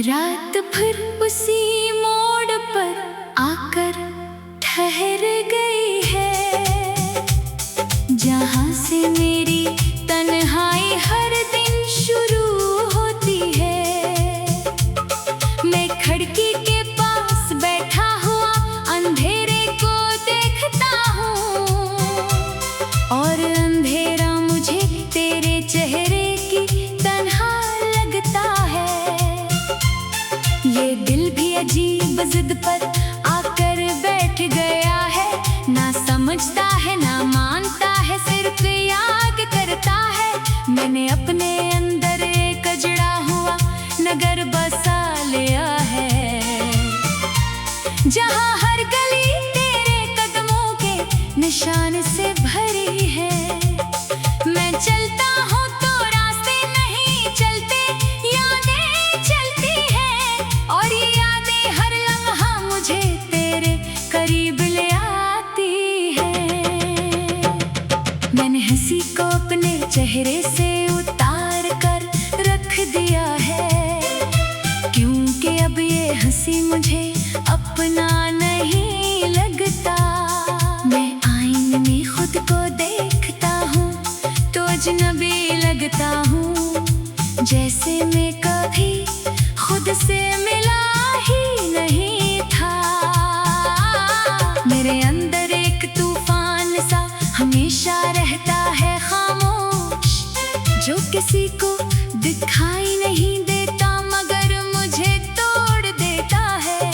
रात भर उसी मोड़ पर आकर ठहर गई है, जहाँ से मेरी तन्हाई हर दिन शुरू होती है। मैं खिड़की के पास बैठा हुआ अंधेरे को देखता हूँ, और अंधेरा मुझे तेरे चेहरे की तन्हा लगता है। ये दिल भी अजीब जिद पर आकर बैठ गया है, ना समझता है ना मानता है, सिर्फ याद करता है। मैंने अपने अंदर एक अजड़ा हुआ नगर बसा लिया है, जहाँ हर गली तेरे कदमों के निशान से भरी है। मैं चलता हूँ तो रास्ते नहीं चलते, यादें चलती हैं, और ये यादें हर लम्हा मुझे तेरे करीब ले आती है। मैंने हंसी को अपने चेहरे से उतार कर रख दिया है, क्योंकि अब ये हंसी मुझे अपना नहीं लगता। मैं आईने में खुद को देखता हूँ तो अजनबी लगता हूँ, जैसे मैं कभी खुद से मिला ही नहीं था। मेरे अंदर एक तूफान सा हमेशा रहता है खामोश, जो किसी को दिखाई नहीं देता मगर मुझे तोड़ देता है।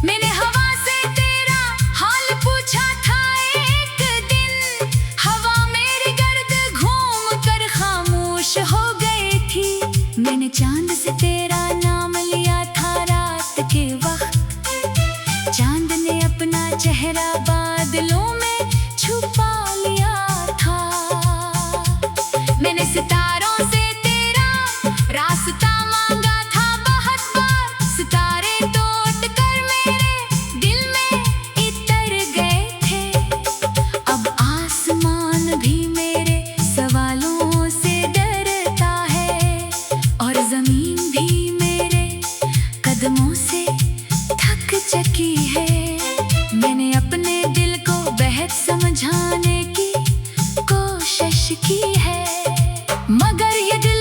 मैंने हवा से तेरा हाल पूछा था एक दिन, हवा मेरे गर्द घूम कर खामोश हो गई थी। मैंने चांद से तेरा नाम लिया था रात के वक्त, चांद ने अपना चेहरा बादलों में छुपा लिया था। मैंने सितारों से तेरा रास्ता मांगा था बहुत बार, सितारे टूट कर मेरे दिल में इतर गए थे। अब आसमान भी मेरे सवालों से डरता है, और जमीन भी मेरे कदमों से थक चुकी है। मैंने अपने दिल को बेहद समझाने की कोशिश की है, मगर ये दिल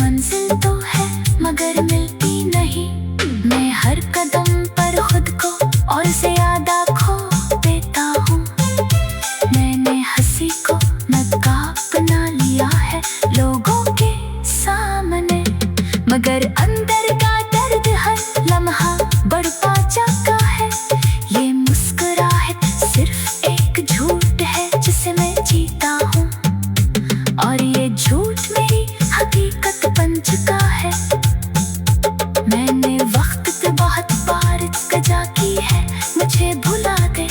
मंजिल तो है मगर मिलती नहीं। मैं हर कदम पर खुद को और ज्यादा खो देता हूँ। मैंने हंसी को नकाब बना लिया है लोगों के सामने, मगर अंदर का दर्द हर लम्हा बढ़ता जाता है। ये मुस्कुराहट सिर्फ एक झूठ है जिसे मैं जीता हूँ, और ये झूठ मेरी हकीकत बन चुका है। मैंने वक्त पे बहुत बार सजा की है मुझे भुला दे,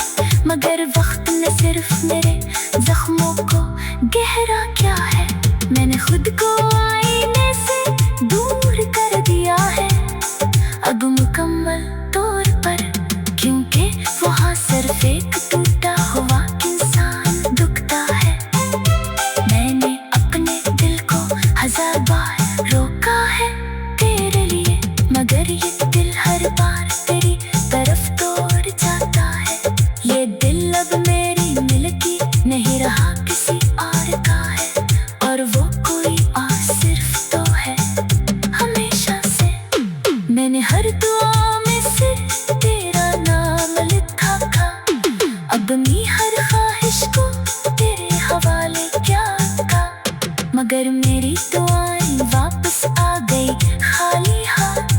मगर वक्त ने सिर्फ मेरे जख्मों को गहरा किया है। मैंने खुद को आईने से दूर कर दिया है अब मुकम्मल तौर पर, क्योंकि वहाँ सिर्फ एक टूटा हुआ इंसान दुखता है। मैंने अपने दिल को 1000 बार रोका है तेरे लिए, मगर ये दिल हर बार तेरी तरफ तोड़ जाता है। ये दिल अब मेरी मिलकी नहीं रहा किसी और का है, और वो कोई और सिर्फ तो है हमेशा से। मैंने हर दुआ में सिर्फ तेरा नाम लिखा था, अब मैं हर ख्वाहिश को तेरे हवाले क्या था, मगर मेरी दुआएं वापस आ गई खाली हाथ,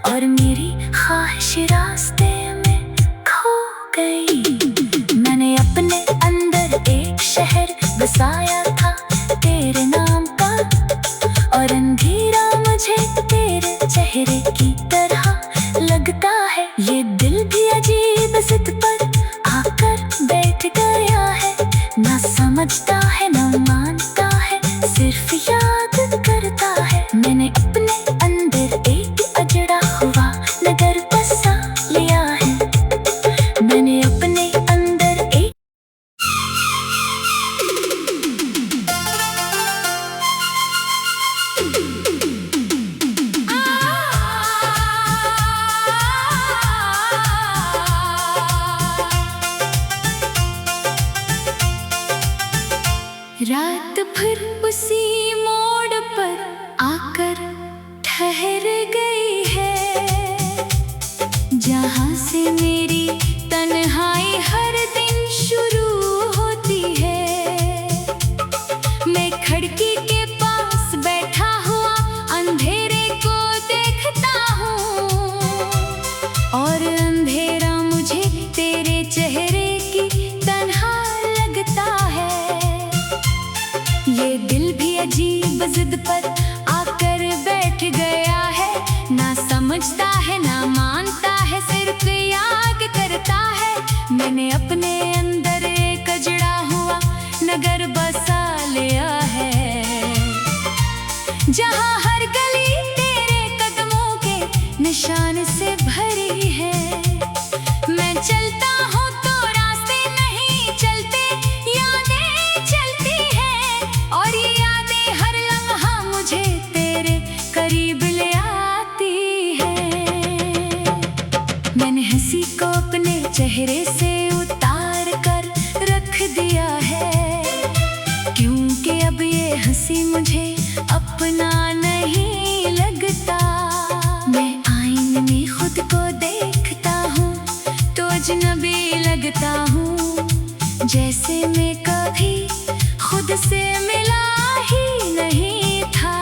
और मेरी ख्वाहिश रास्ते में खो गई। मैंने अपने अंदर एक शहर बसाया था तेरे नाम का, और अंधेरा मुझे तेरे चेहरे की तरह लगता है। ये दिल भी अजीब जिद पर आकर बैठ गया है, ना समझता है ना मानता है, सिर्फ याद करता है। मैंने अपने अंदर एक अजड़ा हुआ नगर बसा लिया है। मैंने अपने अंदर एक रात भर उसी मोड़ पर आकर ठहर गई है, जहाँ से मेरी तन्हाई हर दिन शुरू होती है। मैं खिड़की के पास बैठा हुआ अंधेरे को देखता हूँ, और अंधेरा मुझे तेरे चेहरे की तन्हा लगता है। ये दिल भी अजीब जिद पर आकर बैठ गया है, ना समझता है ना मानता है, सिर्फ याद करता है। मैंने अपने अंदर एक अजड़ा हुआ नगर बसा लिया है, जहाँ हर गली तेरे कदमों के निशान से भरी है। मैं चलता हूँ तो रास्ते नहीं चलते, यादें चलती हैं, और ये यादें हर लम्हा मुझे तेरे करीब ले आती है। मैंने हंसी को अपने चेहरे से उतार कर रख दिया है, क्योंकि अब ये हंसी मुझे अपना नहीं लगता। मैं आईने में खुद को देखता हूँ तो अजनबी लगता हूँ, जैसे मैं कभी खुद से मिला ही नहीं था।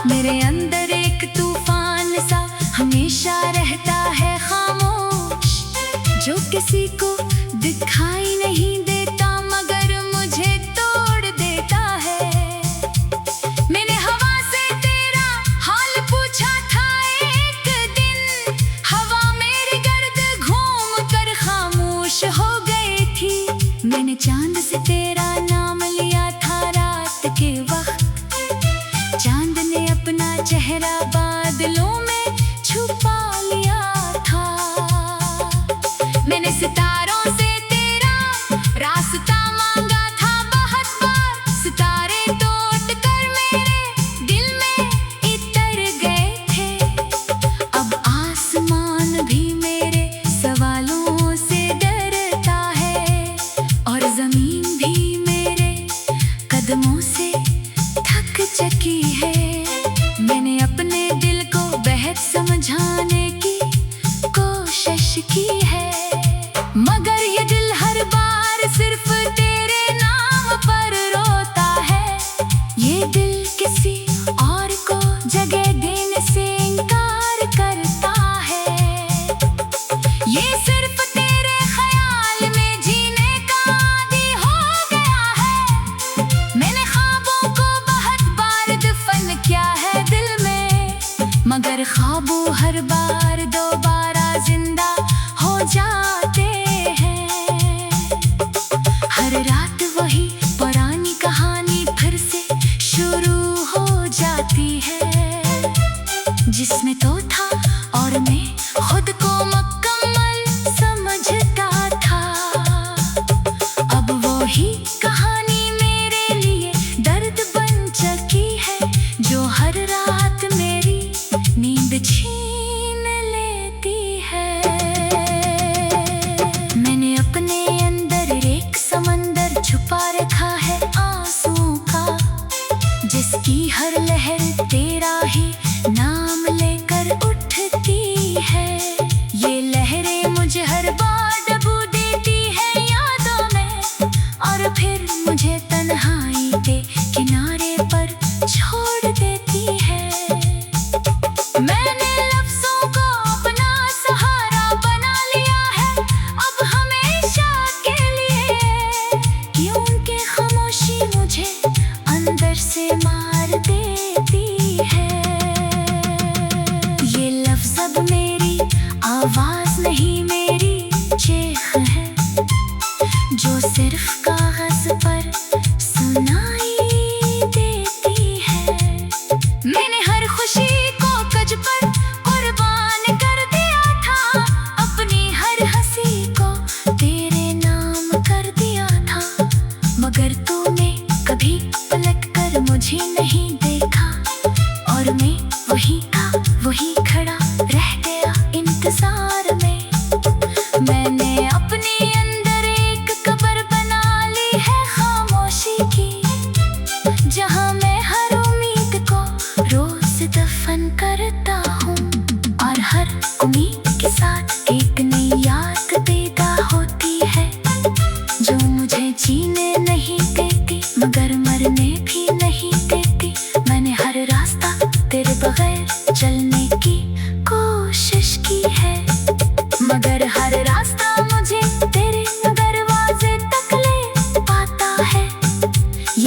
मेरे अंदर एक तूफान सा हमेशा रहता है खामोश, जो किसी को दिखाई नहीं देता मगर मुझे तोड़ देता है। मैंने हवा से तेरा हाल पूछा था एक दिन, हवा मेरे गर्द घूम कर खामोश हो गई थी। मैंने चांद से तेरा नाम लिया था रात के वक्त, चांद ने अपना चेहरा बादलों में छुपा लिया था। मैंने सितारे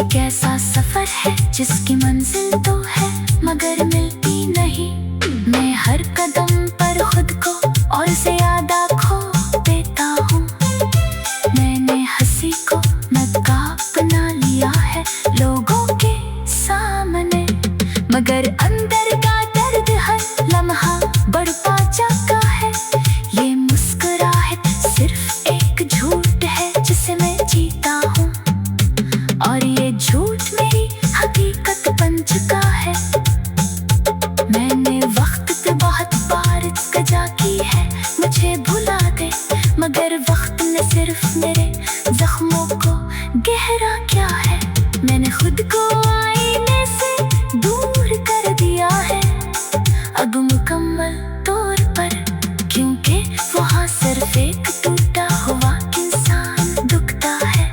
ये कैसा सफर है जिसकी मंजिल तो है मगर मिलती नहीं। मैं हर कदम पर खुद को और ज्यादा खो देता हूँ। मैंने हंसी को नकाब बना लिया है लोगों के सामने, मगर अंदर का दर्द हर लम्हा बढ़ता जाता है। ये मुस्कुराहट सिर्फ एक झूठ है जिसे मैं जीता हूँ, और ये झूठ मेरी हकीकत बन चुका है। मैंने वक्त पे बहुत बार सजा की है मुझे भुला दे, मगर वक्त ने सिर्फ मेरे जख्मों को गहरा किया है। मैंने खुद को आईने से दूर कर दिया है अब मुकम्मल तौर पर, क्योंकि वहाँ सिर्फ एक टूटा हुआ इंसान दुखता है।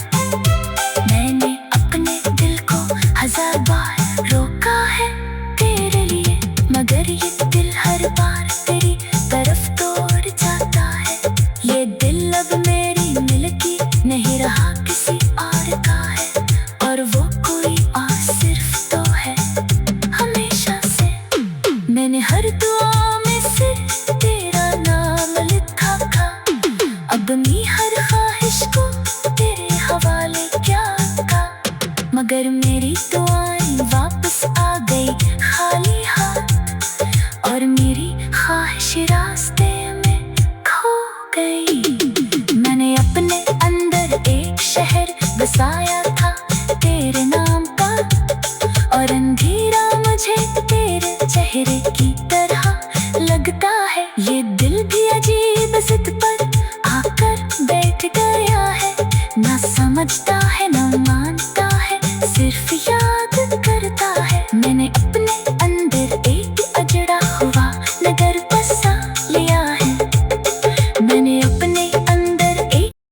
मैंने अपने दिल को 1000 बार रोका है तेरे लिए, मगर ये दिल हर बार तेरी तरफ तोड़ जाता है। ये दिल अब मेरी मिल्की नहीं रहा किसी और का है, और वो कोई और सिर्फ तो है हमेशा से। मैंने हर दुआ में सिर्फ तेरा नाम लिखा था, अब मैं हर ख्वाहिश को तेरे हवाले क्या था, मगर मेरी दुआएं वापस आ गई खाली हाथ, और मेरी ख्वाहिश रास्ते में खो गई। मैंने अपने अंदर एक शहर बसाया था तेरे नाम का, और अंधेरा मुझे तेरे चेहरे की तरह लगता है। ये दिल भी अजीब जिद पर आकर बैठ गया है, ना समझता